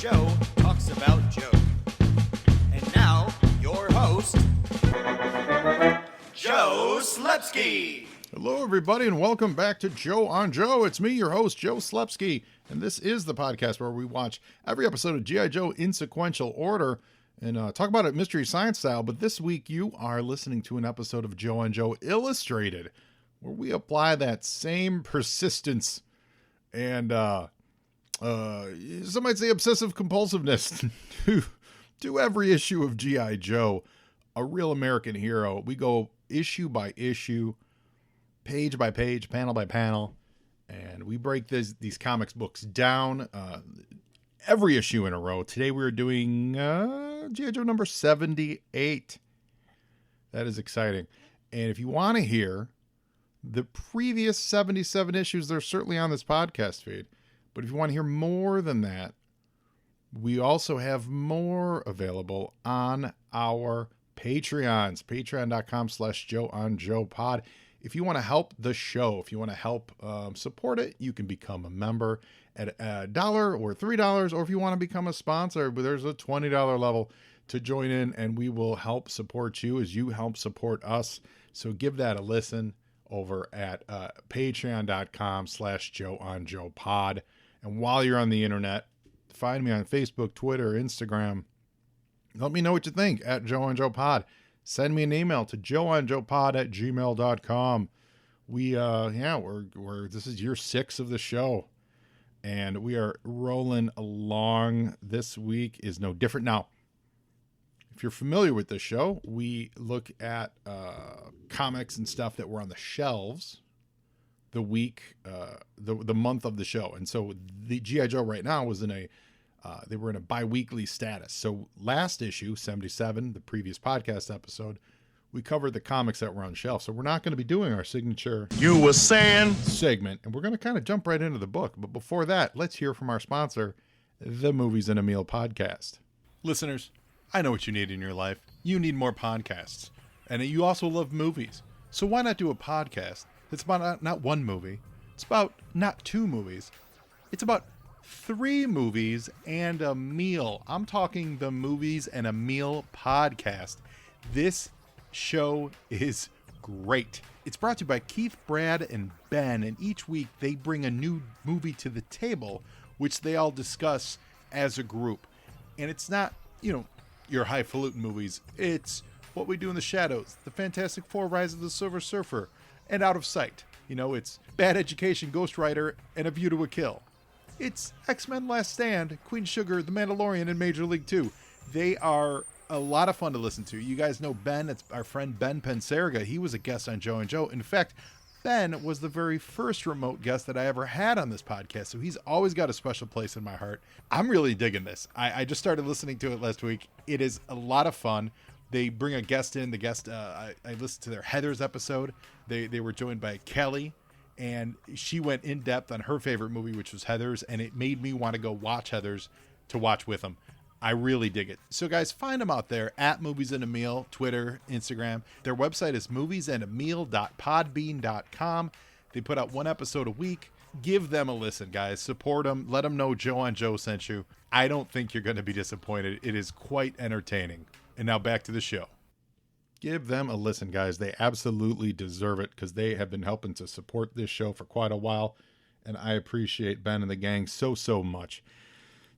Joe talks about Joe. And now, your host, Joe Slepsky. Hello, everybody, and welcome back to Joe on Joe. It's me, your host, Joe Slepsky, and this is the podcast where we watch every episode of G.I. Joe in sequential order and talk about it mystery science style. But this week, you are listening to an episode of Joe on Joe Illustrated, where we apply that same persistence and some might say obsessive compulsiveness to every issue of G.I. Joe, a real American hero. We go issue by issue, page by page, panel by panel, and we break these comics books down every issue in a row. Today we're doing G.I. Joe number 78. That is exciting. And if you want to hear the previous 77 issues, they're certainly on this podcast feed. But if you want to hear more than that, we also have more available on our Patreons, patreon.com/JoeOnJoePod. If you want to help the show, if you want to help support it, you can become a member at $1 or $3, or if you want to become a sponsor, there's a $20 level to join in, and we will help support you as you help support us. So give that a listen over at patreon.com/JoeOnJoePod. And while you're on the internet, find me on Facebook, Twitter, Instagram. Let me know what you think at Joe on Joe Pod. Send me an email to joeonjoepod@gmail.com. This is year 6 of the show, and we are rolling along. This week is no different. Now, if you're familiar with the show, we look at comics and stuff that were on the shelves the week, the month of the show. And so the G.I. Joe right now was they were in a bi-weekly status. So last issue, 77, the previous podcast episode, we covered the comics that were on shelf. So we're not going to be doing our signature You were saying segment, and we're going to kind of jump right into the book. But before that, let's hear from our sponsor, the Movies and a Meal podcast. Listeners, I know what you need in your life. You need more podcasts. And you also love movies. So why not do a podcast that's about not one movie? It's about not 2 movies. It's about 3 movies and a meal. I'm talking the Movies and a Meal podcast. This show is great. It's brought to you by Keith, Brad, and Ben. And each week they bring a new movie to the table, which they all discuss as a group. And it's not, your highfalutin movies. It's What We Do in the Shadows, The Fantastic Four, Rise of the Silver Surfer, and Out of Sight. It's Bad Education, Ghost Rider, and A View to a Kill. It's X-Men Last Stand, Queen Sugar, The Mandalorian, and Major League 2. They are a lot of fun to listen to. You guys know Ben. It's our friend Ben Pensarga. He was a guest on Joe and Joe. In fact, Ben was the very first remote guest that I ever had on this podcast, so he's always got a special place in my heart. I'm really digging this. I just started listening to it last week. It is a lot of fun. They bring a guest in. The guest, I listened to their Heathers episode. They were joined by Kelly, and she went in depth on her favorite movie, which was Heathers, and it made me want to go watch Heathers to watch with them. I really dig it. So guys, find them out there at Movies and a Meal, Twitter, Instagram. Their website is moviesandameal.podbean.com. They put out 1 episode a week. Give them a listen, guys. Support them. Let them know Joe on Joe sent you. I don't think you're going to be disappointed. It is quite entertaining. And now back to the show. Give them a listen, guys. They absolutely deserve it because they have been helping to support this show for quite a while. And I appreciate Ben and the gang so much.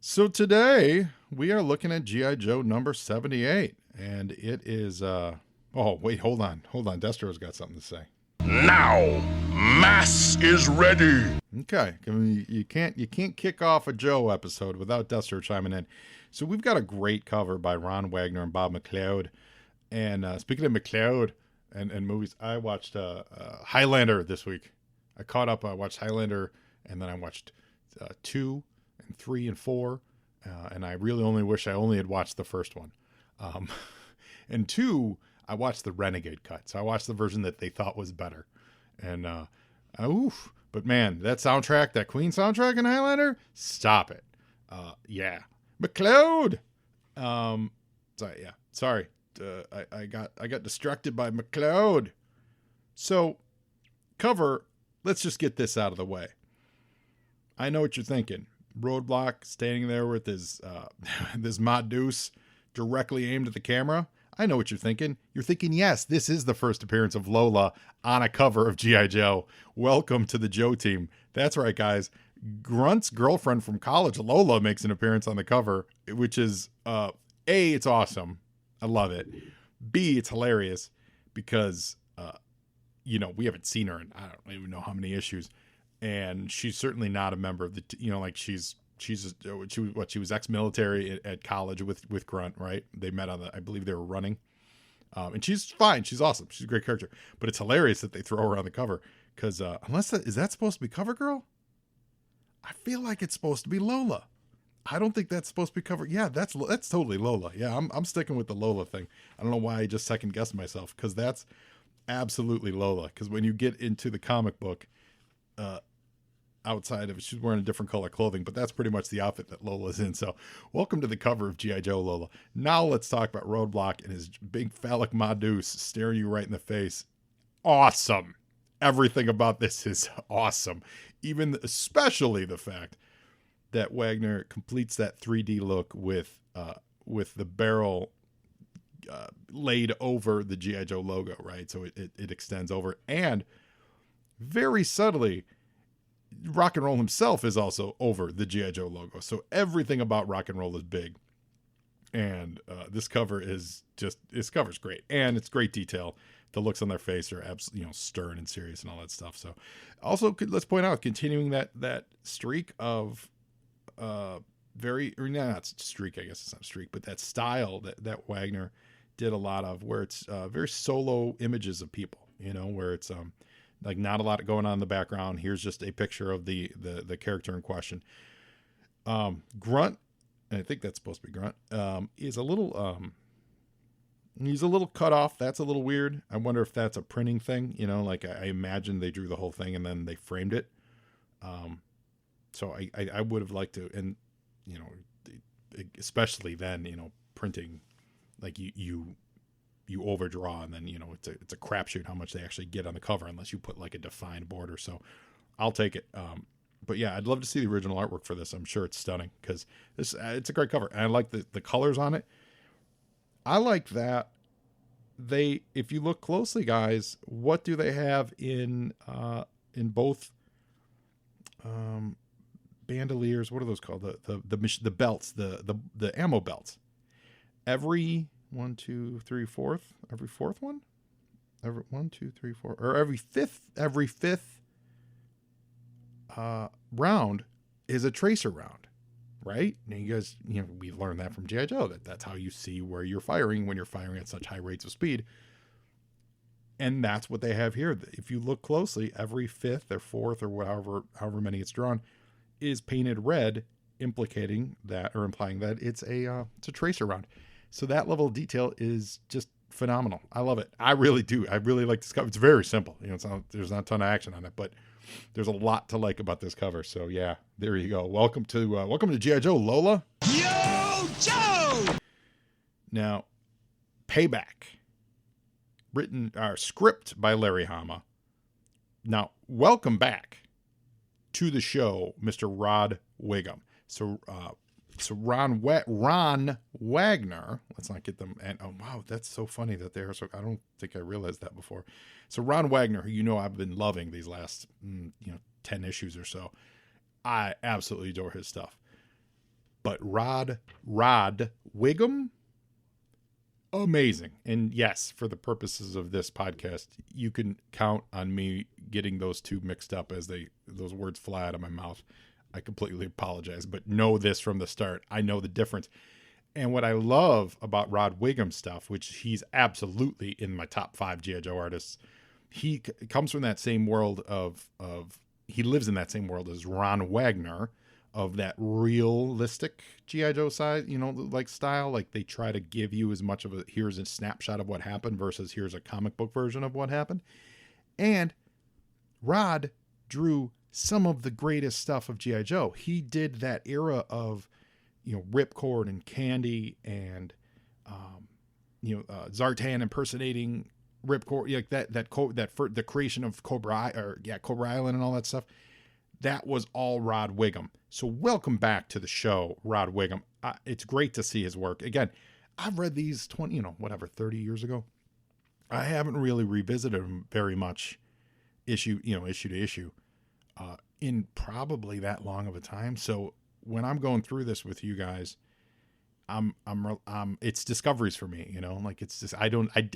So today we are looking at G.I. Joe number 78. And it is, hold on. Destro's got something to say. now, mass is ready. Okay, you can't kick off a Joe episode without Destro chiming in. So we've got a great cover by Ron Wagner and Bob McLeod. And speaking of McLeod and movies, I watched Highlander this week. I caught up. I watched Highlander, and then I watched 2 and 3 and 4. And I really only wish I only had watched the first one. And 2, I watched the Renegade cut. So I watched the version that they thought was better. And but man, that soundtrack, that Queen soundtrack in Highlander, stop it. Yeah, McLeod. Sorry. I got distracted by McLeod. So, cover. Let's just get this out of the way. I know what you're thinking. Roadblock standing there with his this Ma Deuce directly aimed at the camera. I know what you're thinking. You're thinking, yes, this is the first appearance of Lola on a cover of G.I. Joe. Welcome to the Joe team. That's right, guys. Grunt's girlfriend from college, Lola, makes an appearance on the cover, which is, A, it's awesome. I love it. B, it's hilarious because, we haven't seen her in I don't even know how many issues. And she's certainly not a member of the, she was ex-military at college with Grunt, right? They met I believe they were running. And she's fine. She's awesome. She's a great character. But it's hilarious that they throw her on the cover because is that supposed to be Cover Girl? I feel like it's supposed to be Lola. I don't think that's supposed to be Cover. Yeah, that's totally Lola. Yeah, I'm sticking with the Lola thing. I don't know why I just second guessed myself because that's absolutely Lola. Because when you get into the comic book, outside of it, she's wearing a different color clothing, but that's pretty much the outfit that Lola's in. So welcome to the cover of G.I. Joe, Lola. Now let's talk about Roadblock and his big phallic Ma Deuce staring you right in the face. Awesome. Everything about this is awesome. Especially the fact that Wagner completes that 3D look with the barrel laid over the G.I. Joe logo, right? So it extends over, and very subtly, Rock and Roll himself is also over the G.I. Joe logo. So everything about Rock and Roll is big. And this cover's great. And it's great detail. The looks on their face are absolutely, stern and serious and all that stuff. So also, let's point out, continuing that streak of not streak, I guess it's not a streak, but that style that Wagner did a lot of, where it's very solo images of people, where it's like not a lot going on in the background. Here's just a picture of the character in question. Grunt, and I think that's supposed to be Grunt, is a little he's a little cut off. That's a little weird. I wonder if that's a printing thing, like I imagine they drew the whole thing and then they framed it. So I would have liked to, and especially then, printing, like you overdraw, and then it's a crapshoot how much they actually get on the cover unless you put like a defined border. So I'll take it. But yeah, I'd love to see the original artwork for this. I'm sure it's stunning because it's a great cover, and I like the colors on it. I like that if you look closely, guys, what do they have in both bandoliers? What are those called? The belts, the ammo belts. Every 1, 2, 3, fourth, every fourth one, every 1, 2, 3, 4, or every fifth round is a tracer round, right? Now you guys, we learned that from G.I. Joe, that's how you see where you're firing when you're firing at such high rates of speed. And that's what they have here. If you look closely, every fifth or fourth or however many it's drawn is painted red, implicating that or implying that it's a tracer round. So that level of detail is just phenomenal. I love it. I really do. I really like this cover. It's very simple. There's not a ton of action on it, but there's a lot to like about this cover. So yeah, there you go. Welcome to G.I. Joe, Lola. Yo, Joe! Now, Payback. Script by Larry Hama. Now, welcome back to the show, Mr. Rod Wiggum. So Ron Wagner, let's not get them. And oh wow, that's so funny that they're so. I don't think I realized that before. So Ron Wagner, who I've been loving these last 10 issues or so. I absolutely adore his stuff. But Rod Wiggum, amazing. And yes, for the purposes of this podcast, you can count on me getting those two mixed up as those words fly out of my mouth. I completely apologize, but know this from the start. I know the difference. And what I love about Rod Wiggum's stuff, which he's absolutely in my top 5 G.I. Joe artists, he comes from that same world he lives in that same world as Ron Wagner, of that realistic G.I. Joe side, like style. Like they try to give you as much of here's a snapshot of what happened versus here's a comic book version of what happened. And Rod drew some of the greatest stuff of G.I. Joe. He did that era of, Ripcord and Candy and, Zartan impersonating Ripcord, like the creation of Cobra Island and all that stuff. That was all Rod Wiggum. So welcome back to the show, Rod Wiggum. It's great to see his work. Again, I've read these 30 years ago. I haven't really revisited them very much issue to issue in probably that long of a time. So when I'm going through this with you guys, it's discoveries for me, like it's just, I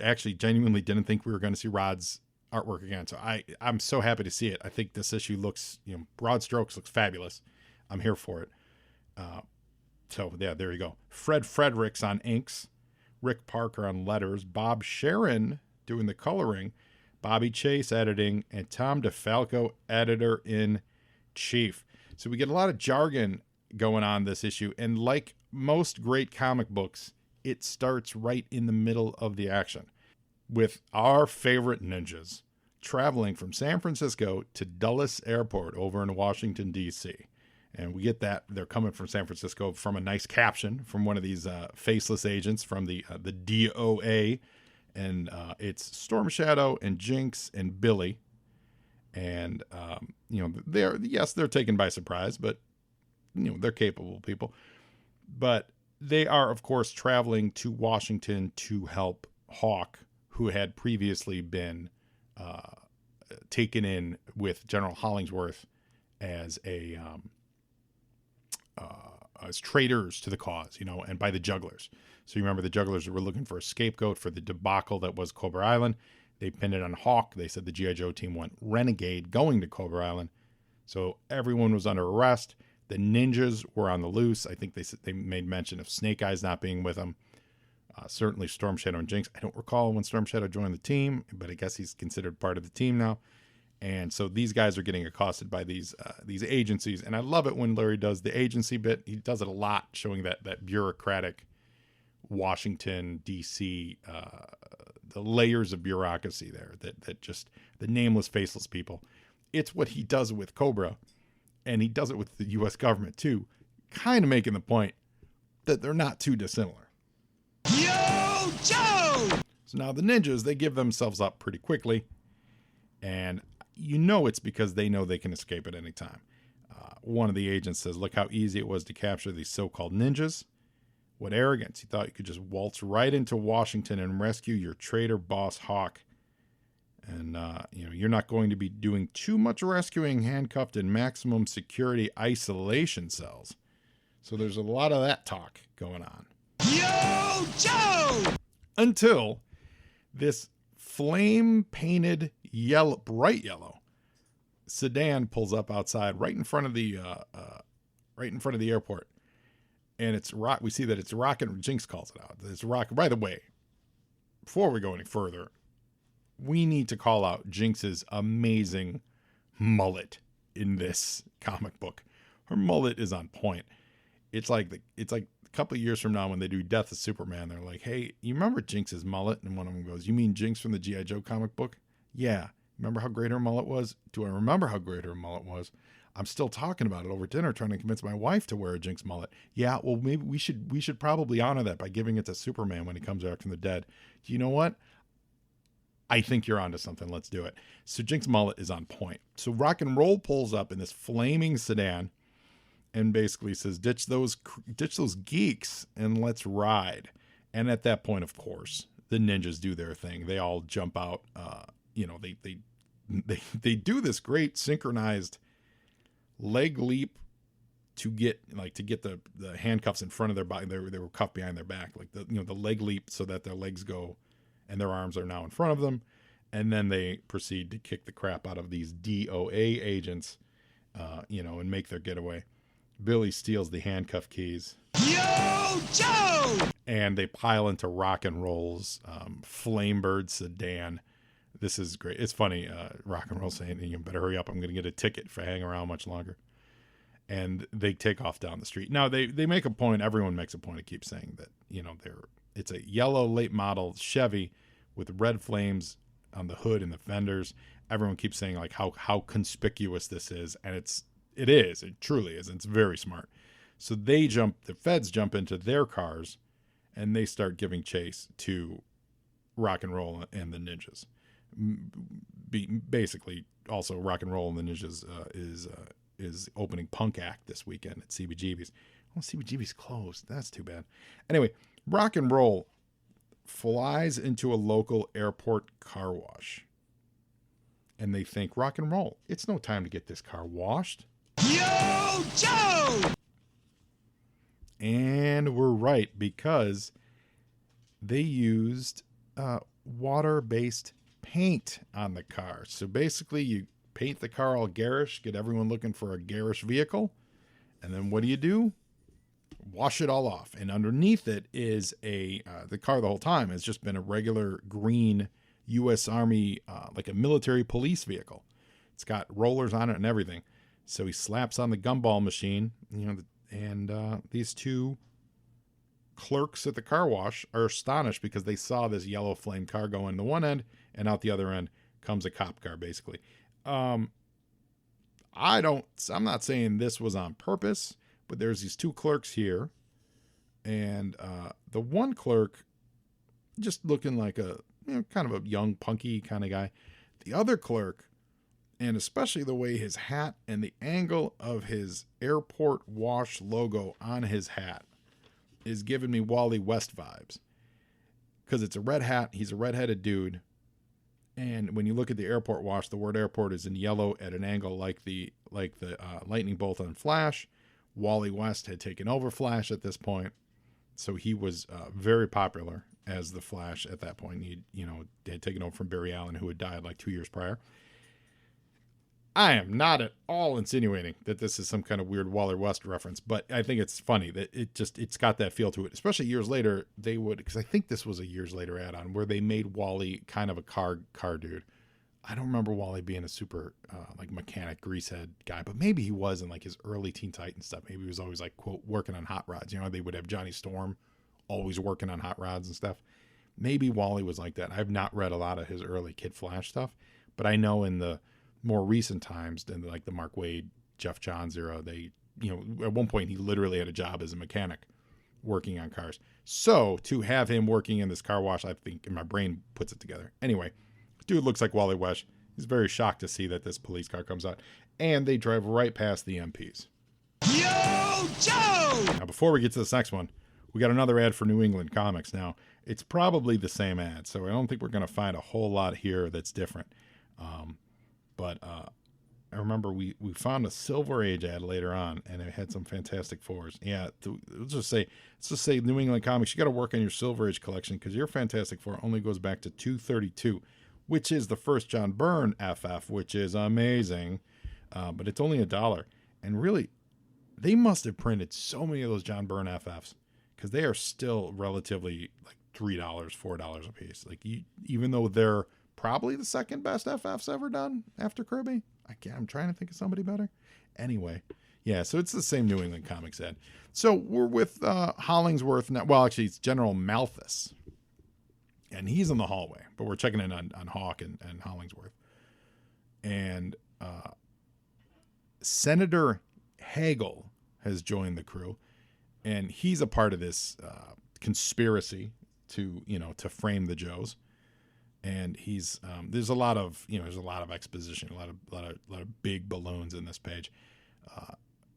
actually genuinely didn't think we were going to see Rod's artwork again. So I'm so happy to see it. I think this issue looks, broad strokes, looks fabulous. I'm here for it. So yeah, there you go. Fred Fredericks on inks, Rick Parker on letters, Bob Sharon doing the coloring, Bobby Chase editing, and Tom DeFalco editor in chief. So we get a lot of jargon going on this issue, and like most great comic books, it starts right in the middle of the action with our favorite ninjas traveling from San Francisco to Dulles Airport over in Washington, D.C. And we get that they're coming from San Francisco from a nice caption from one of these faceless agents from the DOA. And it's Storm Shadow and Jinx and Billy. And, they're taken by surprise, but, they're capable people. But they are, of course, traveling to Washington to help Hawk, who had previously been taken in with General Hollingsworth as as traitors to the cause, and by the jugglers. So you remember the jugglers were looking for a scapegoat for the debacle that was Cobra Island. They pinned it on Hawk. They said the G.I. Joe team went renegade going to Cobra Island. So everyone was under arrest. The ninjas were on the loose. I think they made mention of Snake Eyes not being with them. Certainly Storm Shadow and Jinx. I don't recall when Storm Shadow joined the team, but I guess he's considered part of the team now. And so these guys are getting accosted by these agencies. And I love it when Larry does the agency bit. He does it a lot, showing that bureaucratic Washington, D.C., the layers of bureaucracy there, that just the nameless, faceless people. It's what he does with Cobra, and he does it with the U.S. government too, kind of making the point that they're not too dissimilar. Yo, Joe! So now the ninjas, they give themselves up pretty quickly, and it's because they know they can escape at any time. One of the agents says, look how easy it was to capture these so-called ninjas. What arrogance. You thought you could just waltz right into Washington and rescue your traitor boss Hawk. And, you're not going to be doing too much rescuing handcuffed in maximum security isolation cells. So there's a lot of that talk going on. Yo, Joe! Until this flame-painted bright yellow sedan pulls up outside right in front of the airport. And it's Rock. We see that it's Rock, and Jinx calls it out. It's Rock. By the way, before we go any further, we need to call out Jinx's amazing mullet in this comic book. Her mullet is on point. It's like a couple of years from now when they do Death of Superman, they're like, hey, you remember Jinx's mullet? And one of them goes, you mean Jinx from the G.I. Joe comic book? Yeah. Remember how great her mullet was? Do I remember how great her mullet was? I'm still talking about it over dinner, trying to convince my wife to wear a Jinx mullet. Yeah, well, maybe we should probably honor that by giving it to Superman when he comes back from the dead. You know what? I think you're onto something. Let's do it. So Jinx mullet is on point. So Rock and Roll pulls up in this flaming sedan and basically says, ditch those geeks and let's ride. And at that point, of course, the ninjas do their thing. They all jump out. They do this great synchronized leg leap to get the handcuffs in front of their body. They were cuffed behind their back, like the leg leap so that their legs go and their arms are now in front of them. And then they proceed to kick the crap out of these DOA agents, and make their getaway. Billy steals the handcuff keys. Yo, Joe! And they pile into Rock and Roll's Flamebird sedan. This is great. It's funny. Rock and Roll saying, you better hurry up. I'm going to get a ticket for hanging around much longer. And they take off down the street. Now, they make a point. Everyone makes a point to keep saying that, it's a yellow late model Chevy with red flames on the hood and the fenders. Everyone keeps saying like how conspicuous this is. And it truly is. And it's very smart. So the feds jump into their cars and they start giving chase to Rock and Roll and the ninjas. Basically, also Rock and Roll and the ninjas is is opening punk act this weekend at CBGB's. Oh, CBGB's closed. That's too bad. Anyway, rock and roll flies into a local airport car wash. And they think, rock and roll, it's no time to get this car washed. Yo, Joe! And we're right, because they used water-based paint on the car. So basically, you paint the car all garish, get everyone looking for a garish vehicle, and then what do? Wash it all off. And underneath it is the car the whole time has just been a regular green U.S. Army, like a military police vehicle. It's got rollers on it and everything. So he slaps on the gumball machine, and these two clerks at the car wash are astonished because they saw this yellow flame car go in the one end, and out the other end comes a cop car, basically. I'm not saying this was on purpose, but there's these two clerks here, and the one clerk just looking like a kind of a young punky kind of guy. The other clerk, and especially the way his hat and the angle of his airport wash logo on his hat is giving me Wally West vibes, because it's a red hat. He's a redheaded dude. And when you look at the airport wash, the word airport is in yellow at an angle like the lightning bolt on Flash. Wally West had taken over Flash at this point, so he was very popular as the Flash at that point. He had taken over from Barry Allen, who had died like 2 years prior. I am not at all insinuating that this is some kind of weird Wally West reference, but I think it's funny that it's got that feel to it, especially years later. They would, because I think this was a years later add-on where they made Wally kind of a car dude. I don't remember Wally being a super like mechanic greasehead guy, but maybe he was in like his early Teen Titans stuff. Maybe he was always like, quote, working on hot rods. They would have Johnny Storm always working on hot rods and stuff. Maybe Wally was like that. I've not read a lot of his early Kid Flash stuff, but I know in the more recent times, than like the Mark Waid, Jeff Johns era, they, at one point he literally had a job as a mechanic working on cars. So to have him working in this car wash, I think in my brain puts it together. Anyway, dude looks like Wally West. He's very shocked to see that this police car comes out, and they drive right past the MPs. Yo, Joe! Now, before we get to this next one, we got another ad for New England Comics. Now, it's probably the same ad, so I don't think we're going to find a whole lot here that's different. But I remember we found a Silver Age ad later on, and it had some Fantastic Fours. Yeah, let's just say New England Comics, you got to work on your Silver Age collection, because your Fantastic Four only goes back to 232, which is the first John Byrne FF, which is amazing, but it's only $1. And really, they must have printed so many of those John Byrne FFs, because they are still relatively like $3, $4 a piece. Like, even though they're probably the second best FFs ever done after Kirby. I'm trying to think of somebody better. Anyway, yeah, so it's the same New England Comics ad. So we're with Hollingsworth now. Well, actually, it's General Malthus. And he's in the hallway, but we're checking in on Hawk and Hollingsworth. And Senator Hagel has joined the crew, and he's a part of this conspiracy to frame the Joes. And he's there's a lot of exposition, a lot of big balloons in this page,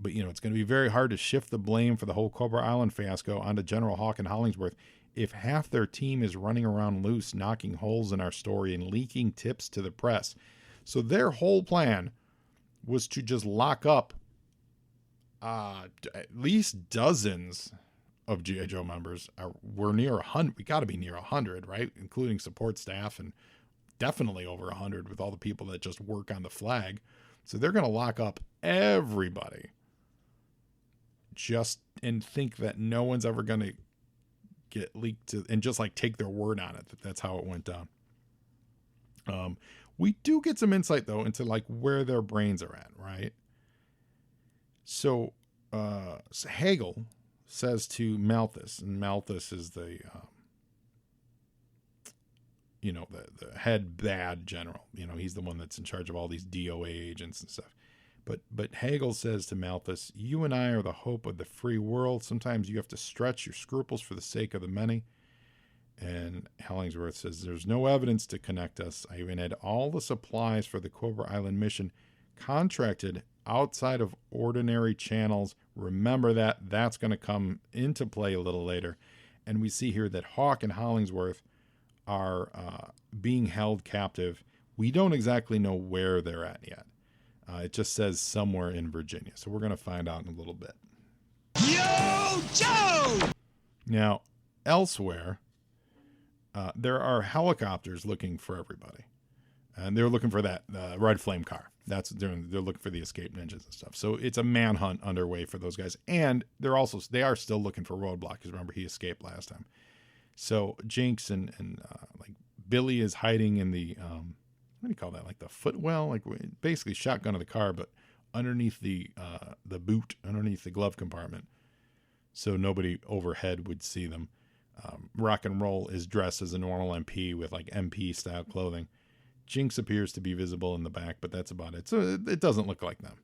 but it's going to be very hard to shift the blame for the whole Cobra Island fiasco onto General Hawk and Hollingsworth if half their team is running around loose, knocking holes in our story and leaking tips to the press. So their whole plan was to just lock up at least dozens of G.I. Joe members. We're near 100. We got to be near 100, right? Including support staff, and definitely over 100 with all the people that just work on the flag. So they're going to lock up everybody and think that no one's ever going to get leaked to, and just like take their word on it that that's how it went down. We do get some insight though into like where their brains are at, right? So Hagel says to Malthus, and Malthus is the head bad general. He's the one that's in charge of all these DOA agents and stuff. But Hagel says to Malthus, "You and I are the hope of the free world. Sometimes you have to stretch your scruples for the sake of the many." And Hollingsworth says, "There's no evidence to connect us. I even had all the supplies for the Cobra Island mission contracted outside of ordinary channels. Remember that. That's going to come into play a little later. And we see here that Hawk and Hollingsworth are being held captive. We don't exactly know where they're at yet. It just says somewhere in Virginia. So we're going to find out in a little bit. Yo, Joe! Now, elsewhere, there are helicopters looking for everybody. And they're looking for that red flame car. They're looking for the escape ninjas and stuff. So it's a manhunt underway for those guys. And they are still looking for Roadblock, because remember, he escaped last time. So Jinx and like Billy is hiding in the what do you call that? Like the footwell, like basically shotgun of the car, but underneath the boot, underneath the glove compartment, so nobody overhead would see them. Rock and Roll is dressed as a normal MP with like MP style clothing. Jinx appears to be visible in the back, but that's about it. So it doesn't look like them.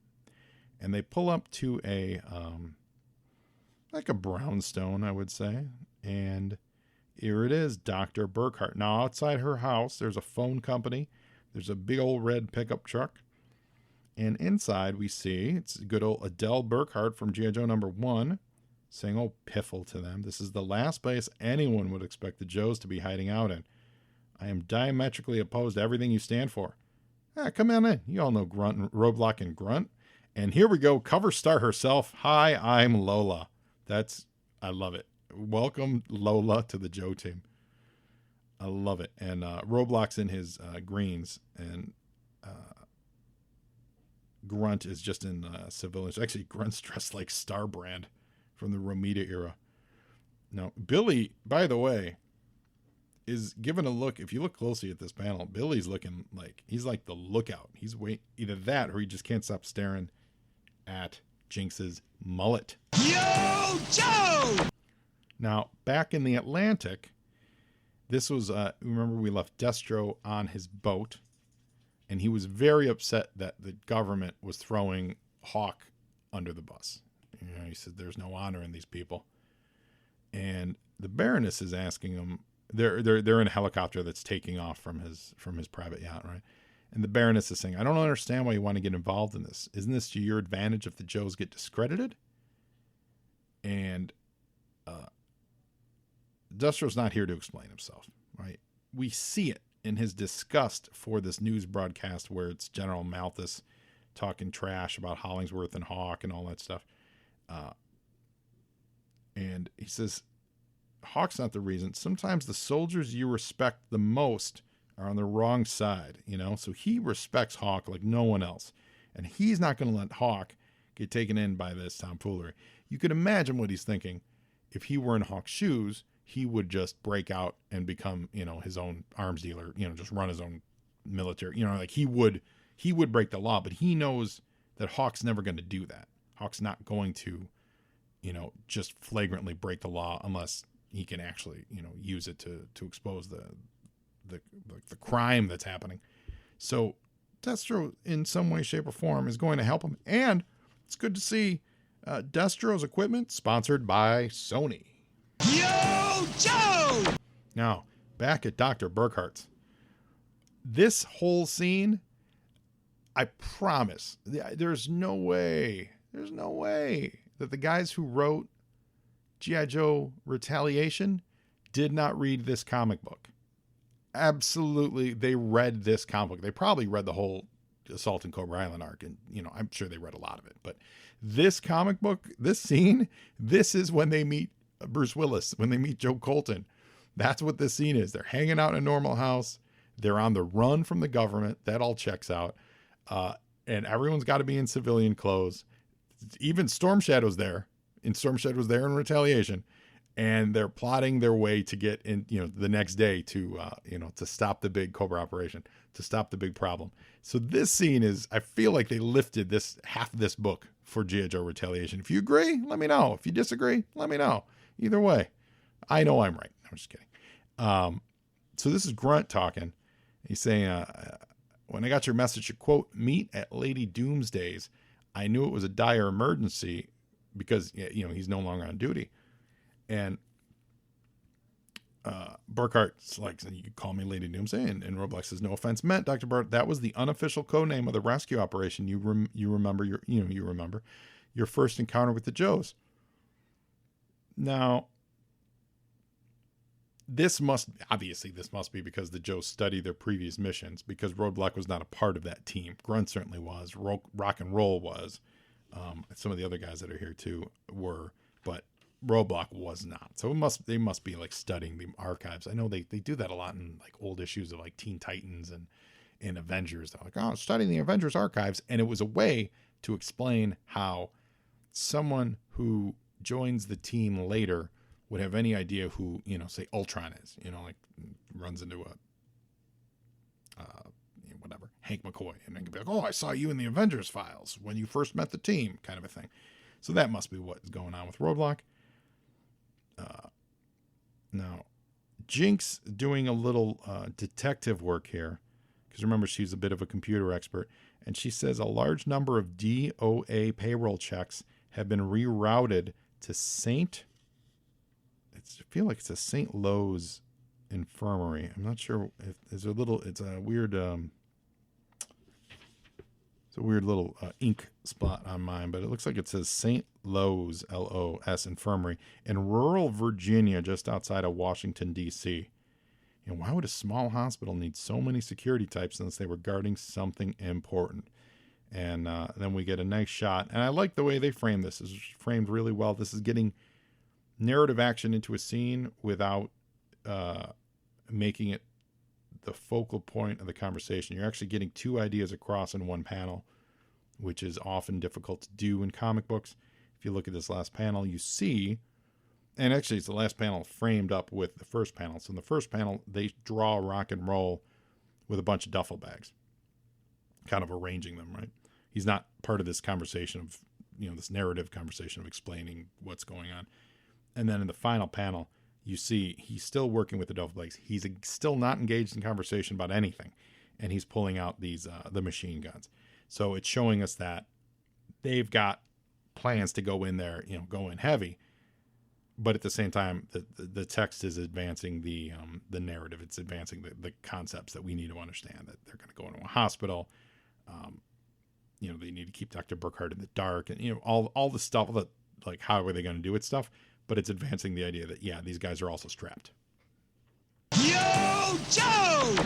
And they pull up to a like a brownstone, I would say, and here it is, Dr. Burkhart. Now, outside her house, there's a phone company. There's a big old red pickup truck. And inside, we see it's good old Adele Burkhart from G.I. Joe #1 saying, "Oh, piffle to them. This is the last place anyone would expect the Joes to be hiding out in. I am diametrically opposed to everything you stand for. Come on in. You all know Roadblock and Grunt. And here we go, cover star herself. Hi, I'm Lola." I love it. Welcome, Lola, to the Joe team. I love it. And Roadblock's in his greens, and Grunt is just in civilian. Actually, Grunt's dressed like Starbrand from the Romita era. Now, Billy, by the way, is given a look. If you look closely at this panel, Billy's looking like he's like the lookout. He's either that or he just can't stop staring at Jinx's mullet. Yo, Joe! Now, back in the Atlantic, this was, remember we left Destro on his boat, and he was very upset that the government was throwing Hawk under the bus. He said, there's no honor in these people. And the Baroness is asking him, they're in a helicopter that's taking off from his private yacht, right? And the Baroness is saying, I don't understand why you want to get involved in this. Isn't this to your advantage if the Joes get discredited? And Destro's not here to explain himself, right? We see it in his disgust for this news broadcast where it's General Malthus talking trash about Hollingsworth and Hawk and all that stuff. And he says, Hawk's not the reason. Sometimes the soldiers you respect the most are on the wrong side, So he respects Hawk like no one else. And he's not going to let Hawk get taken in by this tomfoolery. You could imagine what he's thinking. If he were in Hawk's shoes, he would just break out and become, his own arms dealer, just run his own military, like he would break the law, but he knows that Hawk's never going to do that. Hawk's not going to, just flagrantly break the law unless he can actually, use it to expose the crime that's happening. So Destro, in some way, shape, or form, is going to help him. And it's good to see Destro's equipment sponsored by Sony. Yo, Joe! Now, back at Dr. Burkhart's. This whole scene, I promise, there's no way that the guys who wrote G.I. Joe Retaliation did not read this comic book. Absolutely, they read this comic book. They probably read the whole Assault on Cobra Island arc, and I'm sure they read a lot of it. But this comic book, this scene, this is when they meet Bruce Willis, when they meet Joe Colton. That's what this scene is. They're hanging out in a normal house. They're on the run from the government. That all checks out. And everyone's got to be in civilian clothes. Even Storm Shadow's there. And Storm Shadow's there in Retaliation. And they're plotting their way to get in, the next day to stop the big Cobra operation, to stop the big problem. So this scene is, I feel like they lifted half of this book for G.I. Joe Retaliation. If you agree, let me know. If you disagree, let me know. Either way, I know I'm right. I'm just kidding. So this is Grunt talking. He's saying, when I got your message to, quote, meet at Lady Doomsday's, I knew it was a dire emergency because, he's no longer on duty. And Burkhart's like, you can call me Lady Doomsday, and Roadblock says, no offense meant, Dr. Burt. That was the unofficial code name of the rescue operation. You remember you remember your first encounter with the Joes. Now, this must be because the Joes study their previous missions, because Roadblock was not a part of that team. Grunt certainly was. Rock and Roll was. Some of the other guys that are here too were, but Roadblock was not. So they must be like studying the archives. I know they do that a lot in like old issues of like Teen Titans and Avengers. They're like, oh, studying the Avengers archives. And it was a way to explain how someone who joins the team later would have any idea who, say Ultron is, like runs into whatever, Hank McCoy, and then could be like, oh, I saw you in the Avengers files when you first met the team, kind of a thing. So that must be what's going on with Roadblock. Now, Jinx doing a little detective work here, because remember, she's a bit of a computer expert, and she says a large number of DOA payroll checks have been rerouted to I feel like it's a St. Lo's infirmary. I'm not sure if there's it's a weird little ink spot on mine, but it looks like it says St. Lo's, L-O-S, infirmary in rural Virginia, just outside of Washington, D.C. Why would a small hospital need so many security types unless they were guarding something important? And then we get a nice shot. And I like the way they frame this. It's framed really well. This is getting narrative action into a scene without making it the focal point of the conversation. You're actually getting two ideas across in one panel, which is often difficult to do in comic books. If you look at this last panel, you see, and actually it's the last panel framed up with the first panel. So in the first panel, they draw Rock and Roll with a bunch of duffel bags, kind of arranging them, right? He's not part of this conversation of, this narrative conversation of explaining what's going on. And then in the final panel, you see he's still working with the duffel bags. He's still not engaged in conversation about anything. And he's pulling out these the machine guns. So it's showing us that they've got plans to go in there, go in heavy. But at the same time, the text is advancing the narrative. It's advancing the concepts that we need to understand, that they're going to go into a hospital. They need to keep Dr. Burkhardt in the dark, and all the stuff that, like, how are they going to do it stuff? But it's advancing the idea that, yeah, these guys are also strapped. Yo, Joe!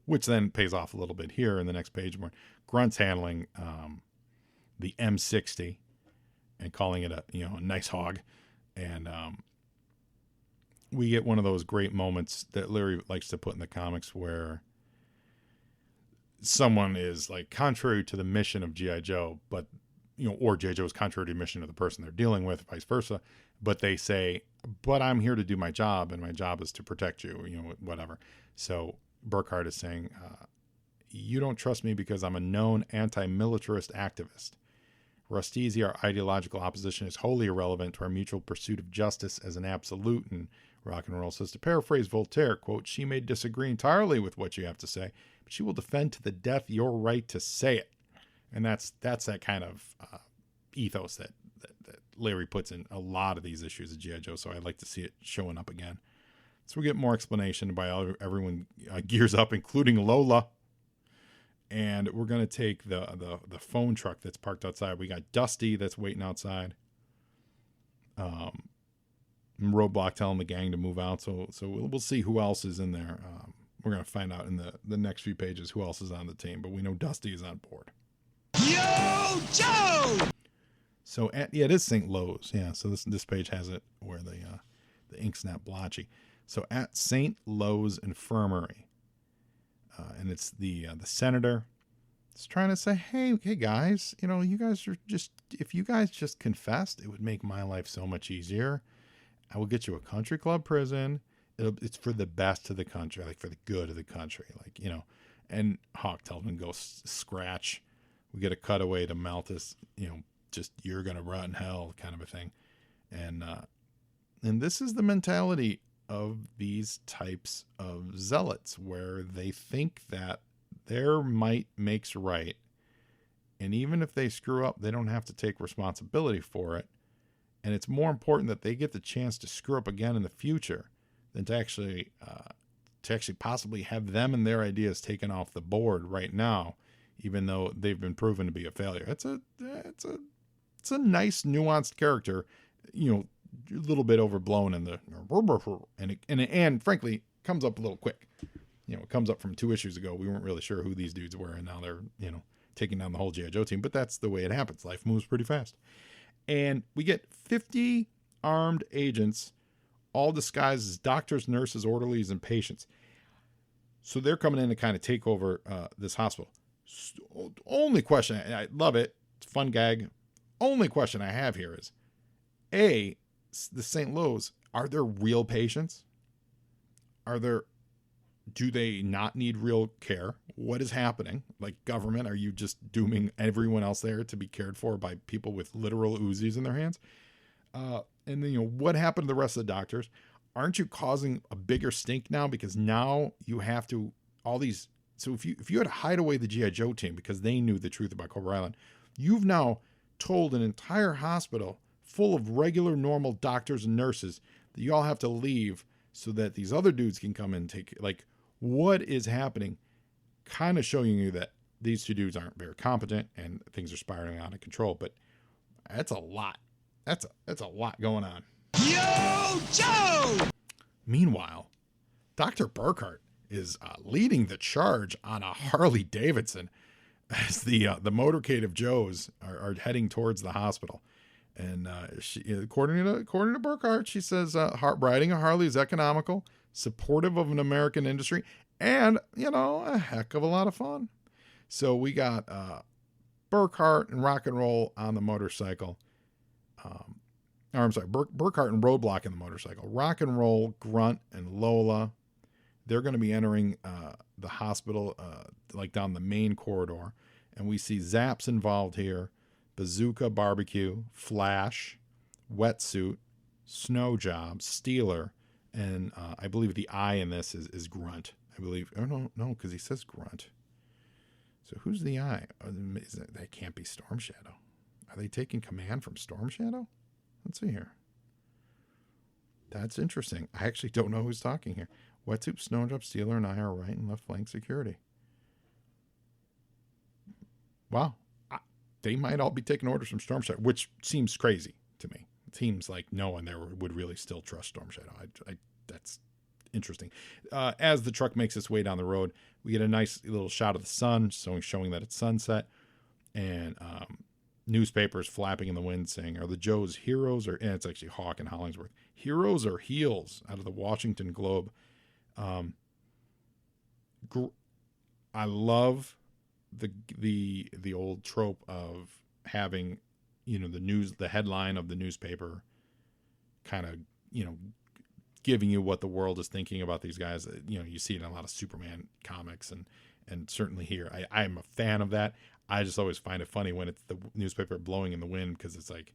Which then pays off a little bit here in the next page, where Grunt's handling the M60 and calling it a nice hog. And we get one of those great moments that Larry likes to put in the comics where someone is like contrary to the mission of G.I. Joe, but or G.I. Joe is contrary to the mission of the person they're dealing with, vice versa. But they say, but I'm here to do my job, and my job is to protect you, whatever. So Burkhardt is saying, you don't trust me because I'm a known anti-militarist activist. Rustese, our ideological opposition, is wholly irrelevant to our mutual pursuit of justice as an absolute. And Rock and Roll says, to paraphrase Voltaire, quote, she may disagree entirely with what you have to say, but she will defend to the death your right to say it. And that's that kind of ethos that Larry puts in a lot of these issues of G.I. Joe, so I'd like to see it showing up again. So we get more explanation by everyone gears up, including Lola. And we're going to take the phone truck that's parked outside. We got Dusty that's waiting outside. Roadblock telling the gang to move out. So we'll see who else is in there. We're going to find out in the next few pages who else is on the team. But we know Dusty is on board. Yo, Joe! So it is St. Lo's. Yeah, so this page has it where the ink's not blotchy. So at St. Lo's Infirmary. And it's the senator. It's trying to say, hey guys, you guys are if you guys just confessed, it would make my life so much easier. I will get you a country club prison. It's for the best of the country, like for the good of the country, And Hawk tells him, go scratch. We get a cutaway to Malthus, just you're gonna rot in hell, kind of a thing. And this is the mentality of these types of zealots, where they think that their might makes right, and even if they screw up, they don't have to take responsibility for it. And it's more important that they get the chance to screw up again in the future than to actually possibly have them and their ideas taken off the board right now, even though they've been proven to be a failure. It's a nice nuanced character, a little bit overblown in the and frankly comes up a little quick. It comes up from 2 issues ago. We weren't really sure who these dudes were, and now they're taking down the whole G.I. Joe team. But that's the way it happens. Life moves pretty fast, and we get 50 armed agents, all disguised as doctors, nurses, orderlies, and patients. So they're coming in to kind of take over this hospital. Only question, and I love it, it's a fun gag. Only question I have here is, A, the St. Louis, are there real patients? Do they not need real care? What is happening? Like, government, are you just dooming everyone else there to be cared for by people with literal Uzis in their hands? And then, what happened to the rest of the doctors? Aren't you causing a bigger stink now? Because now you have to, so if you had to hide away the G.I. Joe team because they knew the truth about Cobra Island, you've now told an entire hospital full of regular, normal doctors and nurses that you all have to leave so that these other dudes can come and take, like, what is happening? Kind of showing you that these 2 dudes aren't very competent and things are spiraling out of control, but that's a lot. That's a lot going on. Yo, Joe! Meanwhile, Dr. Burkhart is leading the charge on a Harley Davidson as the motorcade of Joes are heading towards the hospital. And she, according to Burkhart, she says riding a Harley is economical, supportive of an American industry, and a heck of a lot of fun. So we got Burkhart and Rock and Roll on the motorcycle. Burkhart and Roadblock in the motorcycle. Rock and Roll, Grunt, and Lola. They're going to be entering the hospital, like down the main corridor. And we see Zaps involved here. Bazooka, Barbecue, Flash, Wetsuit, Snow Job, Steeler, and I believe the I in this is Grunt. I believe. Oh, no, because he says Grunt. So who's the I? That can't be Storm Shadow. Are they taking command from Storm Shadow? Let's see here. That's interesting. I actually don't know who's talking here. Wetsuit, Snowdrop, Steeler, and I are right and left flank security. Wow. They might all be taking orders from Storm Shadow, which seems crazy to me. It seems like no one there would really still trust Storm Shadow. That's interesting. As the truck makes its way down the road, we get a nice little shot of the sun, showing that it's sunset, and newspapers flapping in the wind saying, are the Joes heroes and it's actually Hawk and Hollingsworth, heroes or heels, out of the Washington Globe. I love the old trope of having, the headline of the newspaper kind of, giving you what the world is thinking about these guys. You see it in a lot of Superman comics and certainly here. I'm a fan of that. I just always find it funny when it's the newspaper blowing in the wind, because it's like,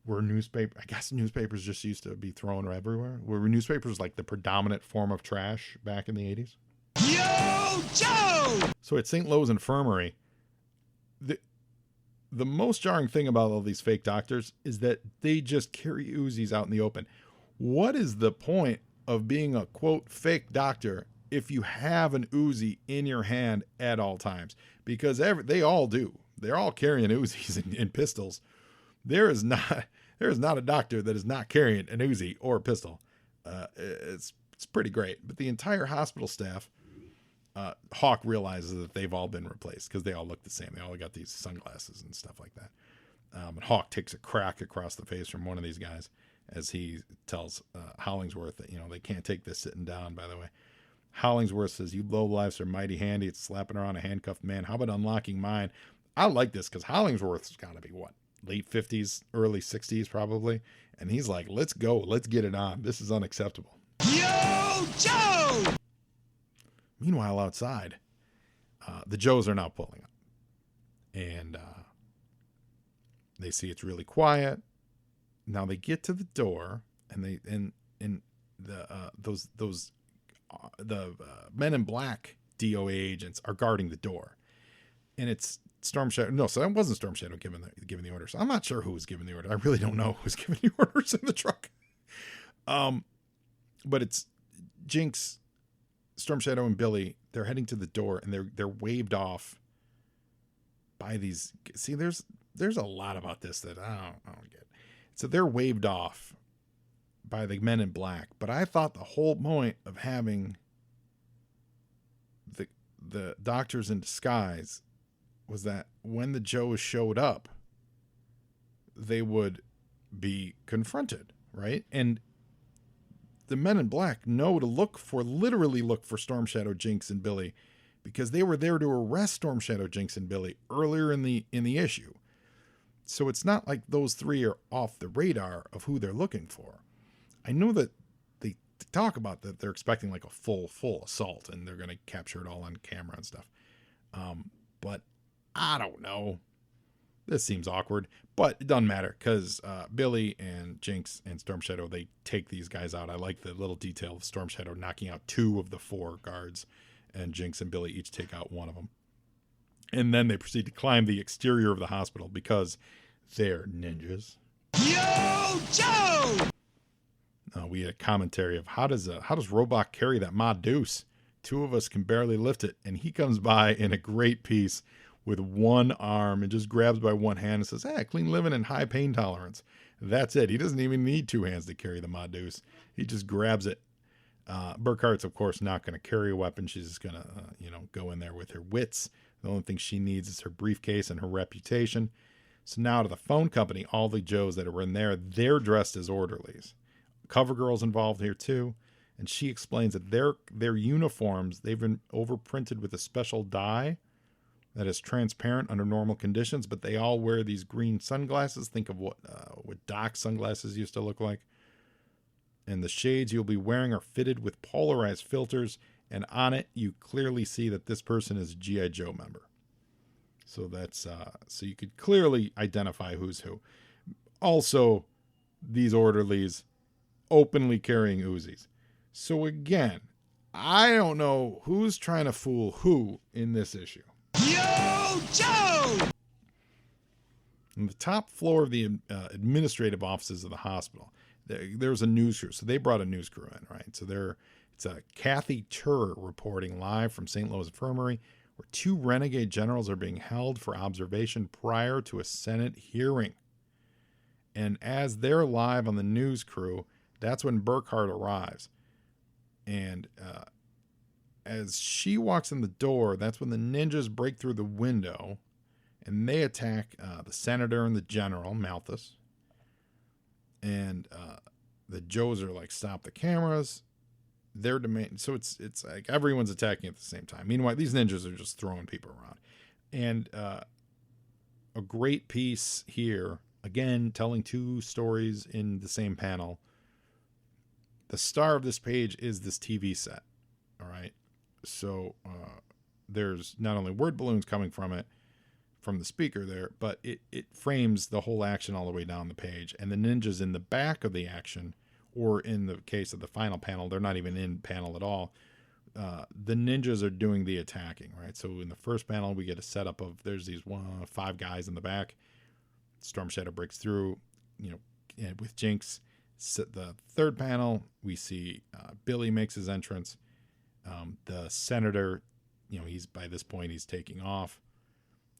I guess newspapers just used to be thrown everywhere. Were newspapers like the predominant form of trash back in the 80s? Yo, Joe! So at St. Lo's Infirmary, the most jarring thing about all these fake doctors is that they just carry Uzis out in the open. What is the point of being a, quote, fake doctor if you have an Uzi in your hand at all times? Because they all do. They're all carrying Uzis and pistols. There is not a doctor that is not carrying an Uzi or a pistol. It's pretty great. But the entire hospital staff, Hawk realizes that they've all been replaced because they all look the same. They all got these sunglasses and stuff like that. And Hawk takes a crack across the face from one of these guys as he tells Hollingsworth that, they can't take this sitting down, by the way. Hollingsworth says, you lowlifes are mighty handy at slapping around a handcuffed man. How about unlocking mine? I like this because Hollingsworth's got to be, late 50s, early 60s probably. And he's like, let's go. Let's get it on. This is unacceptable. Yo, Joe! Meanwhile, outside, the Joes are now pulling up. And they see it's really quiet. Now they get to the door, and the Men in Black DOA agents are guarding the door, and it's Storm Shadow. No, so that wasn't Storm Shadow giving the orders. I'm not sure who was giving the order. I really don't know who's giving the orders in the truck. But it's Jinx, Storm Shadow, and Billy, they're heading to the door, and they're waved off by these. See, there's a lot about this that I don't get. So they're waved off by the men in black, but I thought the whole point of having the doctors in disguise was that when the Joes showed up, they would be confronted, right? And the men in black know to literally look for Storm Shadow, Jinx, and Billy, because they were there to arrest Storm Shadow, Jinx, and Billy earlier in the issue. So it's not like those three are off the radar of who they're looking for. I know that they talk about that they're expecting like a full assault, and they're going to capture it all on camera and stuff. But I don't know. This seems awkward, but it doesn't matter because Billy and Jinx and Storm Shadow, they take these guys out. I like the little detail of Storm Shadow knocking out 2 of the 4 guards, and Jinx and Billy each take out 1 of them. And then they proceed to climb the exterior of the hospital because they're ninjas. Yo, Joe! We had a commentary of how does Robot carry that Ma Deuce? 2 of us can barely lift it, and he comes by in a great piece with 1 arm and just grabs by 1 hand and says, "Hey, clean living and high pain tolerance." That's it. He doesn't even need 2 hands to carry the Ma Deuce. He just grabs it. Burkhart's, of course, not going to carry a weapon. She's just going to, go in there with her wits. The only thing she needs is her briefcase and her reputation. So now to the phone company, all the Joes that are in there, they're dressed as orderlies. CoverGirl's involved here too. And she explains that their uniforms, they've been overprinted with a special dye that is transparent under normal conditions, but they all wear these green sunglasses. Think of what Doc sunglasses used to look like. And the shades you'll be wearing are fitted with polarized filters, and on it you clearly see that this person is a G.I. Joe member. So that's so you could clearly identify who's who. Also, these orderlies openly carrying Uzis. So again, I don't know who's trying to fool who in this issue. Yo, Joe! On the top floor of the administrative offices of the hospital, there's a news crew. So they brought a news crew in, right? So it's a Kathy Tur reporting live from St. Louis Infirmary, where 2 renegade generals are being held for observation prior to a Senate hearing. And as they're live on the news crew, that's when Burkhart arrives. And as she walks in the door, that's when the ninjas break through the window and they attack the senator and the general, Malthus. And the Joes are like, stop the cameras. They're demanding. So it's like everyone's attacking at the same time. Meanwhile, these ninjas are just throwing people around. And a great piece here, again, telling 2 stories in the same panel. The star of this page is this TV set. All right. So there's not only word balloons coming from it, from the speaker there, but it frames the whole action all the way down the page. And the ninjas in the back of the action, or in the case of the final panel, they're not even in panel at all. The ninjas are doing the attacking, right? So in the first panel, we get a setup of there's these 5 guys in the back. Storm Shadow breaks through, and with Jinx. The third panel, we see Billy makes his entrance. The senator, by this point, he's taking off.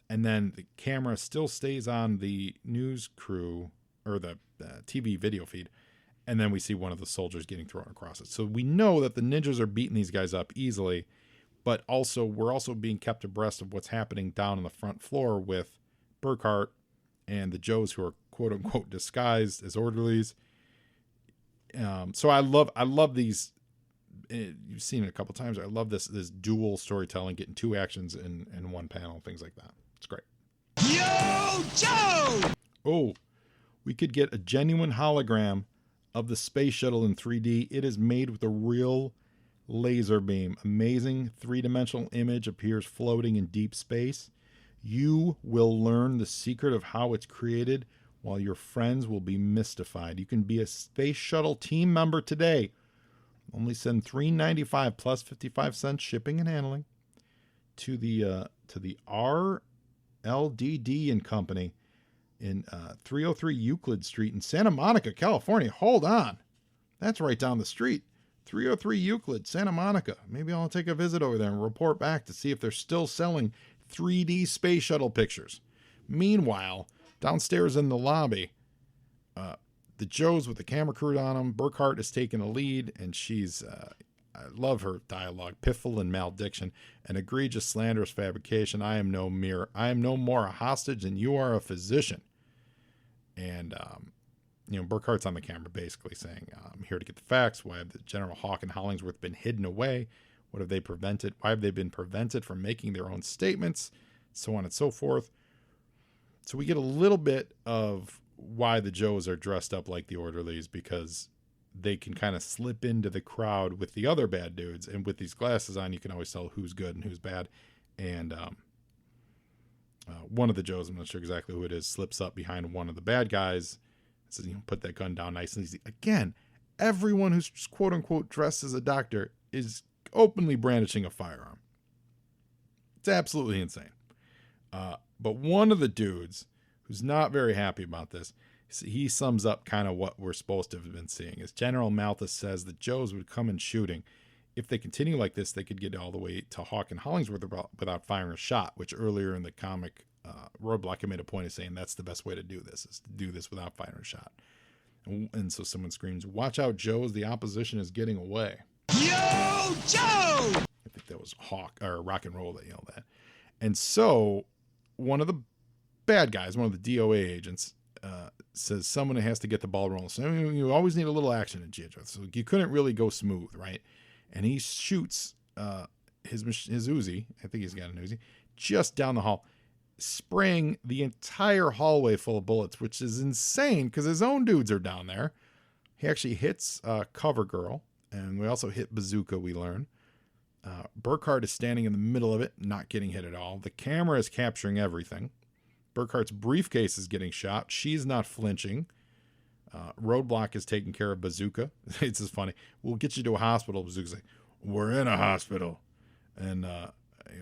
And then the camera still stays on the news crew, or the TV video feed. And then we see one of the soldiers getting thrown across it. So we know that the ninjas are beating these guys up easily, but also we're also being kept abreast of what's happening down on the front floor with Burkhart and the Joes, who are quote unquote disguised as orderlies. So I love these. You've seen it a couple times. I love this dual storytelling, getting 2 actions in one panel, things like that. It's great. Yo, Joe! Oh, we could get a genuine hologram of the space shuttle in 3D. It is made with a real laser beam. Amazing 3-dimensional image appears floating in deep space. You will learn the secret of how it's created, while your friends will be mystified. You can be a space shuttle team member today. Only send $3.95 plus 55 cents shipping and handling to the RLDD and Company in 303 Euclid Street in Santa Monica, California. Hold on. That's right down the street. 303 Euclid, Santa Monica. Maybe I'll take a visit over there and report back to see if they're still selling 3D space shuttle pictures. Meanwhile, downstairs in the lobby, the Joes with the camera crew on them, Burkhart is taking the lead, and she's, I love her dialogue, piffle and maldiction, an egregious slanderous fabrication. I am no more a hostage than you are a physician. And, Burkhart's on the camera basically saying, I'm here to get the facts. Why have the General Hawk and Hollingsworth been hidden away? What have they prevented? Why have they been prevented from making their own statements? So on and so forth. So we get a little bit of why the Joes are dressed up like the orderlies, because they can kind of slip into the crowd with the other bad dudes. And with these glasses on, you can always tell who's good and who's bad. And one of the Joes, I'm not sure exactly who it is, slips up behind one of the bad guys. Says, put that gun down nice and easy. Again, everyone who's quote unquote dressed as a doctor is openly brandishing a firearm. It's absolutely insane. But one of the dudes who's not very happy about this, he sums up kind of what we're supposed to have been seeing. As General Malthus says, the Joes would come in shooting. If they continue like this, they could get all the way to Hawk and Hollingsworth without firing a shot, which earlier in the comic, Roadblock had made a point of saying that's the best way to do this, is to do this without firing a shot. And so someone screams, "Watch out, Joes, the opposition is getting away." Yo, Joe! I think that was Hawk or Rock and Roll that yelled that. And so one of the bad guys, one of the DOA agents, says someone has to get the ball rolling. So you always need a little action in G.I. Joe. So you couldn't really go smooth, right? And he shoots his Uzi, I think he's got an Uzi, just down the hall, spraying the entire hallway full of bullets, which is insane because his own dudes are down there. He actually hits Cover Girl, and we also hit Bazooka, we learn. Burkhart is standing in the middle of it, not getting hit at all. The camera is capturing everything. Burkhart's briefcase is getting shot. She's not flinching. Roadblock is taking care of Bazooka. It's just funny. We'll get you to a hospital. Bazooka's like, we're in a hospital. And,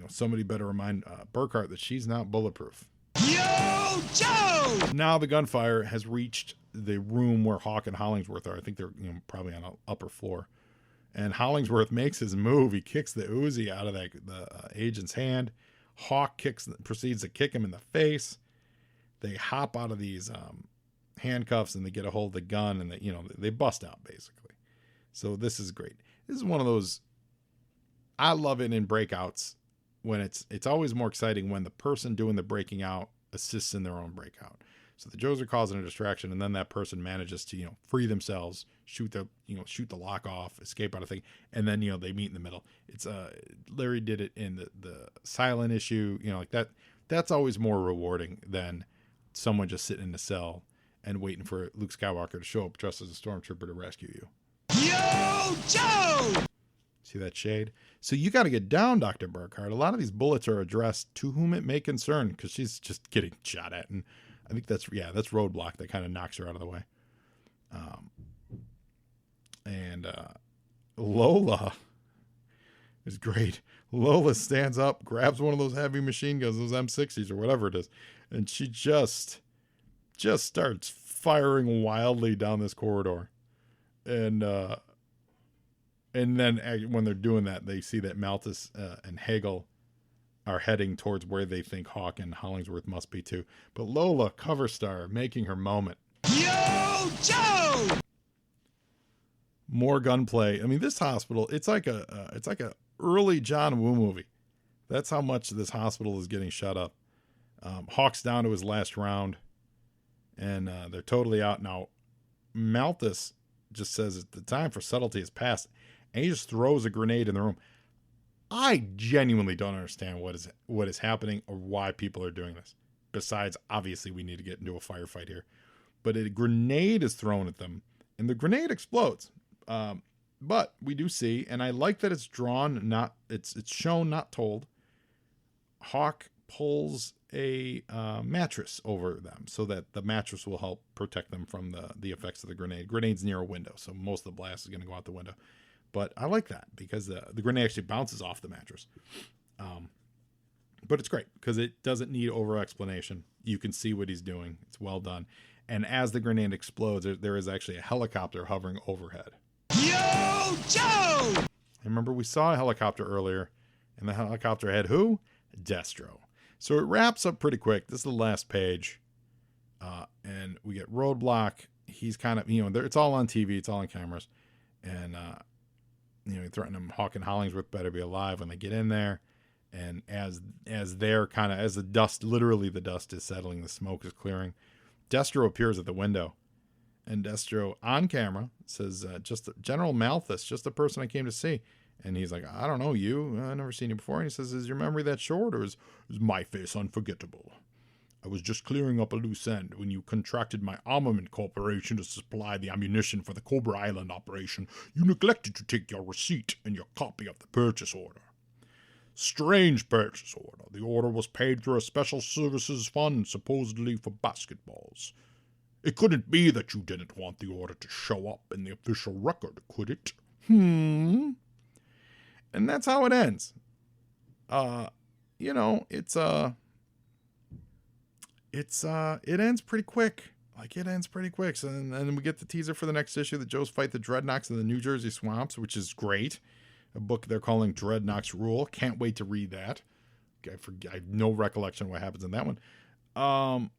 somebody better remind Burkhart that she's not bulletproof. Yo, Joe! Now the gunfire has reached the room where Hawk and Hollingsworth are. I think they're probably on an upper floor. And Hollingsworth makes his move. He kicks the Uzi out of the agent's hand. Hawk proceeds to kick him in the face. They hop out of these handcuffs and they get a hold of the gun and they bust out basically. So this is great. This is one of those, I love it in breakouts when it's always more exciting when the person doing the breaking out assists in their own breakout. So the Joes are causing a distraction, and then that person manages to free themselves, shoot the lock off, escape out of thing, and then they meet in the middle. It's Larry did it in the silent issue, like that. That's always more rewarding than someone just sitting in a cell and waiting for Luke Skywalker to show up dressed as a stormtrooper to rescue you. Yo, Joe! See that shade? So you got to get down, Dr. Burkhart. A lot of these bullets are addressed to whom it may concern, because she's just getting shot at, and I think that's Roadblock that kind of knocks her out of the way. And Lola is great. Lola stands up, grabs one of those heavy machine guns, those M60s or whatever it is, and she just starts firing wildly down this corridor. And then when they're doing that, they see that Malthus and Hagel are heading towards where they think Hawk and Hollingsworth must be too. But Lola, cover star, making her moment. Yo, Joe! More gunplay. I mean, this hospital, it's like a early John Woo movie. That's how much this hospital is getting shut up. Hawk's down to his last round, and they're totally out now. Malthus just says the time for subtlety has passed, and he just throws a grenade in the room. I genuinely don't understand what is happening or why people are doing this. Besides, obviously, we need to get into a firefight here. But a grenade is thrown at them, and the grenade explodes. But we do see, and I like that it's drawn, it's shown, not told. Hawk pulls a mattress over them so that the mattress will help protect them from the effects of the grenade. Grenade's near a window, so most of the blast is going to go out the window. But I like that because the grenade actually bounces off the mattress. But it's great because it doesn't need over explanation. You can see what he's doing. It's well done. And as the grenade explodes, there is actually a helicopter hovering overhead. Yo, Joe! And remember, we saw a helicopter earlier, and the helicopter had who? Destro. So it wraps up pretty quick. This is the last page. And we get Roadblock. He's kind of, it's all on TV. It's all on cameras. And, he threatened him. Hawk and Hollingsworth better be alive when they get in there. And as they're kind of, as the dust, literally the dust is settling, the smoke is clearing, Destro appears at the window. And Destro, on camera, says, just General Malthus, just the person I came to see. And he's like, I don't know you. I've never seen you before. And he says, is your memory that short, or is my face unforgettable? I was just clearing up a loose end when you contracted my armament corporation to supply the ammunition for the Cobra Island operation. You neglected to take your receipt and your copy of the purchase order. Strange purchase order. The order was paid through a special services fund, supposedly for basketballs. It couldn't be that you didn't want the order to show up in the official record, could it? And that's how it ends. It ends pretty quick. It ends pretty quick. So then we get the teaser for the next issue, that Joe's fight the Dreadnoks in the New Jersey swamps, which is great. A book they're calling Dreadnoks Rule. Can't wait to read that. I have no recollection of what happens in that one.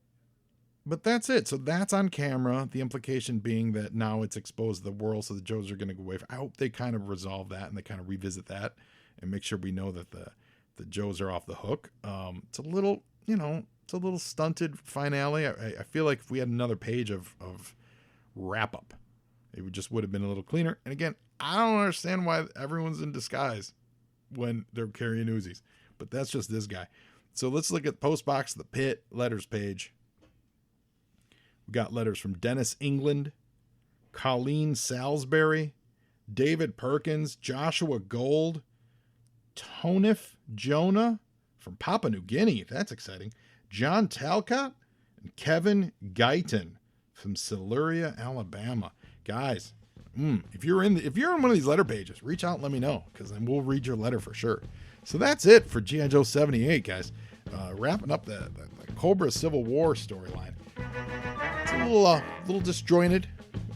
But that's it. So that's on camera. The implication being that now it's exposed to the world, so the Joes are going to go away. I hope they kind of resolve that and they kind of revisit that and make sure we know that the Joes are off the hook. It's a little, it's a little stunted finale. I feel like if we had another page of wrap up, it would have been a little cleaner. And again, I don't understand why everyone's in disguise when they're carrying Uzis, but that's just this guy. So let's look at Postbox, the Pit, letters page. We got letters from Dennis England, Colleen Salisbury, David Perkins, Joshua Gold, Tonif Jonah from Papua New Guinea. That's exciting. John Talcott and Kevin Guyton from Siluria, Alabama. Guys, if you're in one of these letter pages, reach out and let me know, because then we'll read your letter for sure. So that's it for G.I. Joe 78, guys. Wrapping up the Cobra Civil War storyline. It's a little disjointed,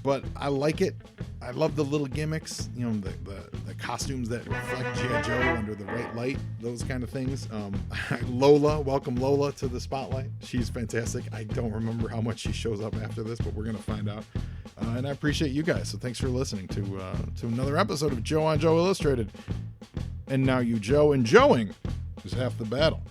but I like it. I love the little gimmicks, the costumes that reflect G.I. Joe under the right light, those kind of things. Lola, welcome Lola to the spotlight. She's fantastic. I don't remember how much she shows up after this, but we're going to find out. And I appreciate you guys. So thanks for listening to another episode of Joe on Joe Illustrated. And now you Joe, and Joeing is half the battle.